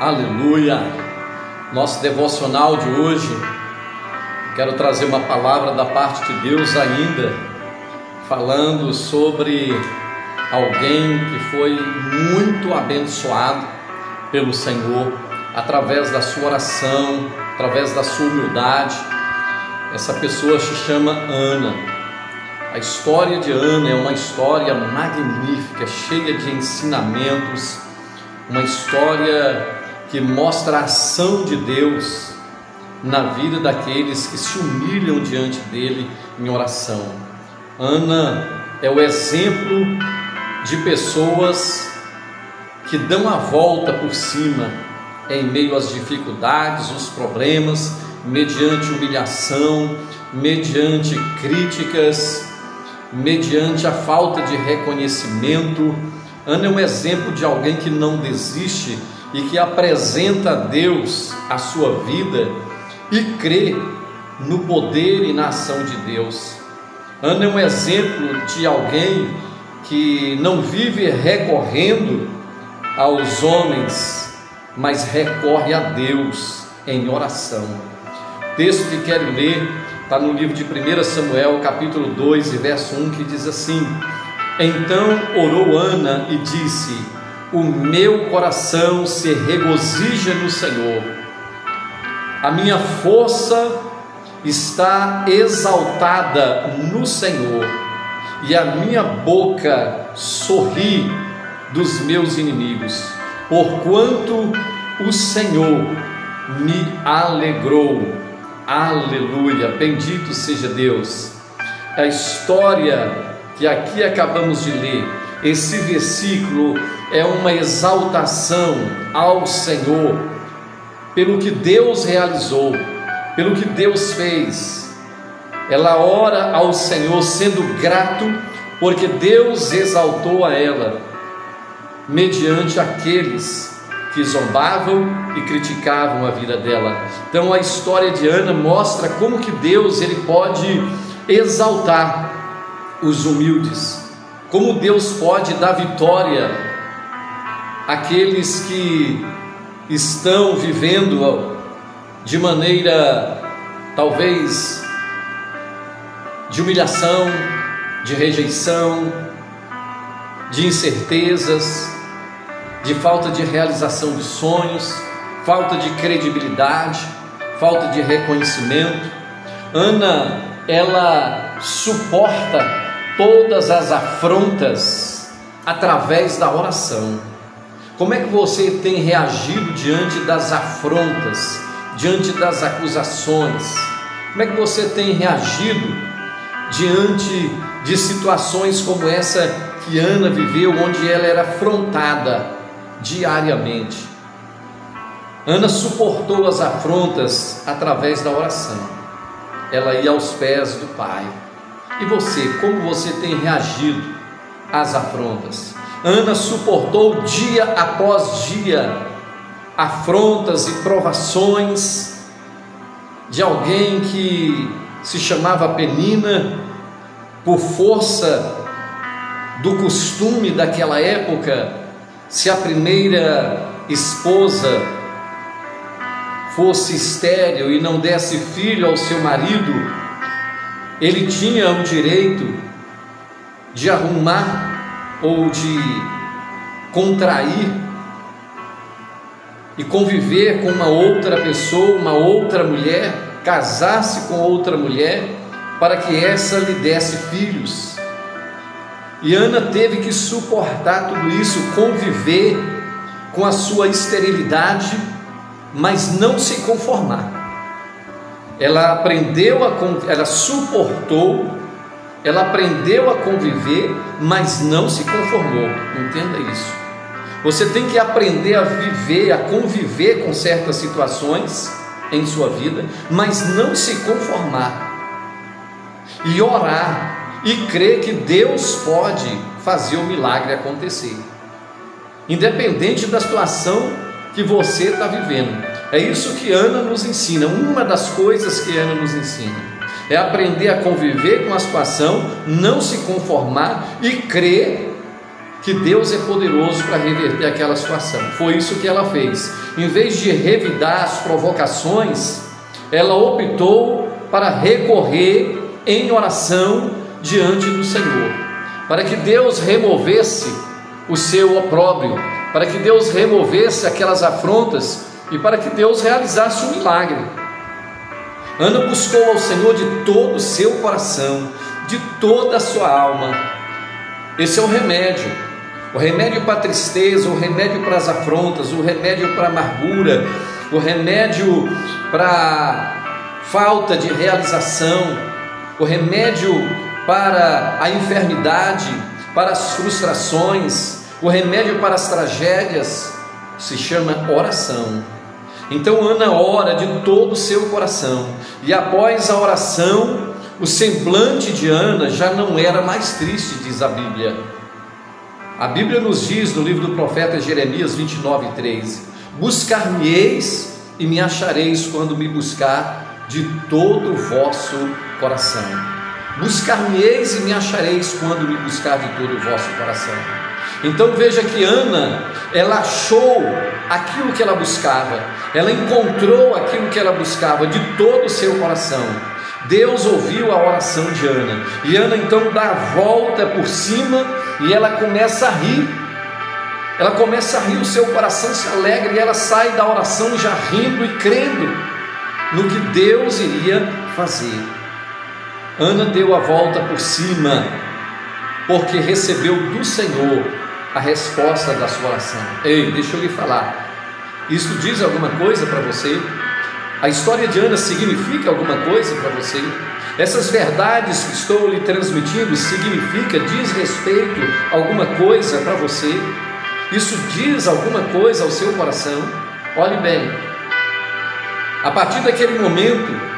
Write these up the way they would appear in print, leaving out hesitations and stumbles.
Aleluia! Nosso devocional de hoje, quero trazer uma palavra da parte de Deus ainda, falando sobre alguém que foi muito abençoado pelo Senhor, através da sua oração, através da sua humildade. Essa pessoa se chama Ana. A história de Ana é uma história magnífica, cheia de ensinamentos, uma história que mostra a ação de Deus na vida daqueles que se humilham diante dele em oração. Ana é o exemplo de pessoas que dão a volta por cima em meio às dificuldades, os problemas, mediante humilhação, mediante críticas, mediante a falta de reconhecimento. Ana é um exemplo de alguém que não desiste e que apresenta a Deus a sua vida e crê no poder e na ação de Deus. Ana é um exemplo de alguém que não vive recorrendo aos homens, mas recorre a Deus em oração. O texto que quero ler está no livro de 1 Samuel, capítulo 2, verso 1, que diz assim: Então orou Ana e disse: O meu coração se regozija no Senhor, a minha força está exaltada no Senhor, e a minha boca sorri dos meus inimigos, porquanto o Senhor me alegrou. Aleluia, bendito seja Deus. A história que aqui acabamos de ler, esse versículo é uma exaltação ao Senhor pelo que Deus realizou, pelo que Deus fez. Ela ora ao Senhor sendo grato porque Deus exaltou a ela mediante aqueles que zombavam e criticavam a vida dela. Então a história de Ana mostra como que Deus ele pode exaltar os humildes, como Deus pode dar vitória àqueles que estão vivendo de maneira talvez de humilhação, de rejeição, de incertezas, de falta de realização de sonhos, falta de credibilidade, falta de reconhecimento. Ana, ela suporta todas as afrontas através da oração. Como é que você tem reagido diante das afrontas, diante das acusações? Como é que você tem reagido diante de situações como essa que Ana viveu, onde ela era afrontada diariamente? Ana suportou as afrontas através da oração. Ela ia aos pés do Pai. E você, como você tem reagido às afrontas? Ana suportou dia após dia afrontas e provações de alguém que se chamava Penina, por força do costume daquela época. Se a primeira esposa fosse estéril e não desse filho ao seu marido, ele tinha o direito de arrumar ou de contrair e conviver com uma outra pessoa, uma outra mulher, casar-se com outra mulher, para que essa lhe desse filhos. E Ana teve que suportar tudo isso, conviver com a sua esterilidade, mas não se conformar. Ela aprendeu ela suportou, ela aprendeu a conviver, mas não se conformou. Entenda isso. Você tem que aprender a viver, a conviver com certas situações em sua vida, mas não se conformar. E orar e crer que Deus pode fazer o milagre acontecer, independente da situação que você está vivendo. É isso que Ana nos ensina. Uma das coisas que Ana nos ensina é aprender a conviver com a situação, não se conformar e crer que Deus é poderoso para reverter aquela situação. Foi isso que ela fez. Em vez de revidar as provocações, ela optou para recorrer em oração diante do Senhor, para que Deus removesse o seu opróbrio, para que Deus removesse aquelas afrontas e para que Deus realizasse um milagre. Ana buscou ao Senhor de todo o seu coração, de toda a sua alma. Esse é o remédio para a tristeza, o remédio para as afrontas, o remédio para a amargura, o remédio para a falta de realização, o remédio para a enfermidade, para as frustrações, o remédio para as tragédias, se chama oração. Então Ana ora de todo o seu coração, e após a oração, o semblante de Ana já não era mais triste, diz a Bíblia. A Bíblia nos diz no livro do profeta Jeremias 29:13: buscar-me-eis e me achareis quando me buscar de todo o vosso coração. Buscar-me-eis e me achareis quando me buscar de todo o vosso coração. Então veja que Ana, ela achou aquilo que ela buscava, ela encontrou aquilo que ela buscava de todo o seu coração. Deus ouviu a oração de Ana, e Ana então dá a volta por cima e ela começa a rir. Ela começa a rir, o seu coração se alegra e ela sai da oração já rindo e crendo no que Deus iria fazer. Ana deu a volta por cima porque recebeu do Senhor a resposta da sua oração. Ei, deixa eu lhe falar, isso diz alguma coisa para você? A história de Ana significa alguma coisa para você? Essas verdades que estou lhe transmitindo diz respeito a alguma coisa para você? Isso diz alguma coisa ao seu coração? Olhe bem, a partir daquele momento,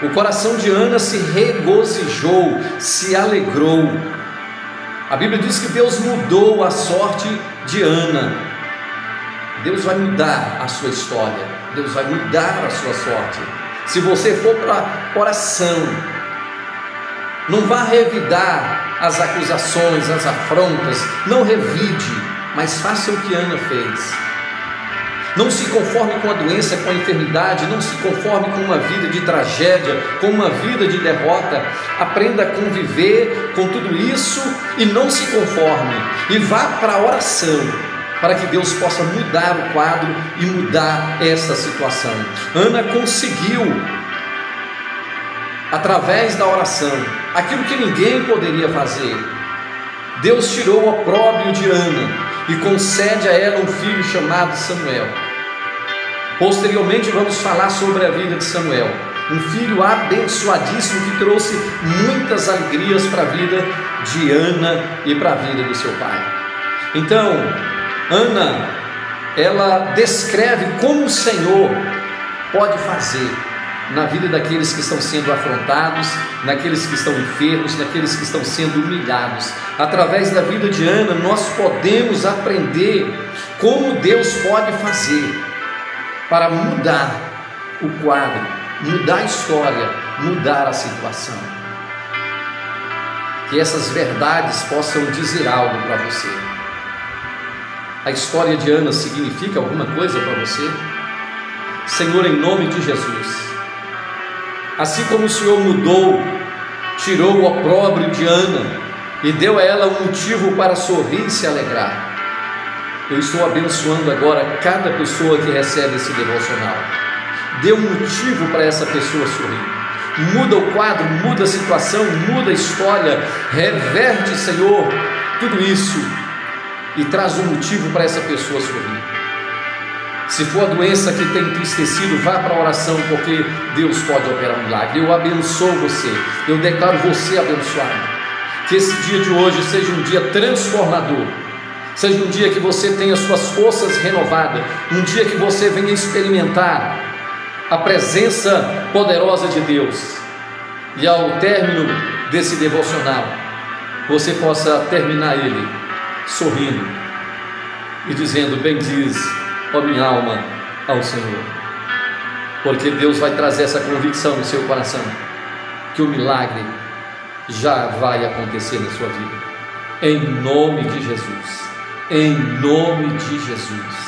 o coração de Ana se regozijou, se alegrou. A Bíblia diz que Deus mudou a sorte de Ana. Deus vai mudar a sua história, Deus vai mudar a sua sorte. Se você for para oração, não vá revidar as acusações, as afrontas, não revide, mas faça o que Ana fez. Não se conforme com a doença, com a enfermidade, não se conforme com uma vida de tragédia, com uma vida de derrota. Aprenda a conviver com tudo isso e não se conforme, e vá para a oração, para que Deus possa mudar o quadro e mudar essa situação. Ana conseguiu, através da oração, aquilo que ninguém poderia fazer. Deus tirou o opróbrio de Ana e concede a ela um filho chamado Samuel. Posteriormente vamos falar sobre a vida de Samuel, um filho abençoadíssimo que trouxe muitas alegrias para a vida de Ana e para a vida do seu pai. Então, Ana, ela descreve como o Senhor pode fazer na vida daqueles que estão sendo afrontados, naqueles que estão enfermos, naqueles que estão sendo humilhados. Através da vida de Ana, nós podemos aprender como Deus pode fazer para mudar o quadro, mudar a história, mudar a situação. Que essas verdades possam dizer algo para você. A história de Ana significa alguma coisa para você? Senhor, em nome de Jesus, assim como o Senhor mudou, tirou o opróbrio de Ana e deu a ela um motivo para sorrir e se alegrar, eu estou abençoando agora cada pessoa que recebe esse devocional. Dê um motivo para essa pessoa sorrir. Muda o quadro, muda a situação, muda a história, reverte, Senhor, tudo isso e traz um motivo para essa pessoa sorrir. Se for a doença que tem entristecido, vá para a oração, porque Deus pode operar um milagre. Eu abençoo você, eu declaro você abençoado. Que esse dia de hoje seja um dia transformador, seja um dia que você tenha suas forças renovadas, um dia que você venha experimentar a presença poderosa de Deus, e ao término desse devocional, você possa terminar ele sorrindo e dizendo: bendiz, ó minha alma, ao Senhor, porque Deus vai trazer essa convicção no seu coração, que o milagre já vai acontecer na sua vida. em nome de Jesus, em nome de Jesus.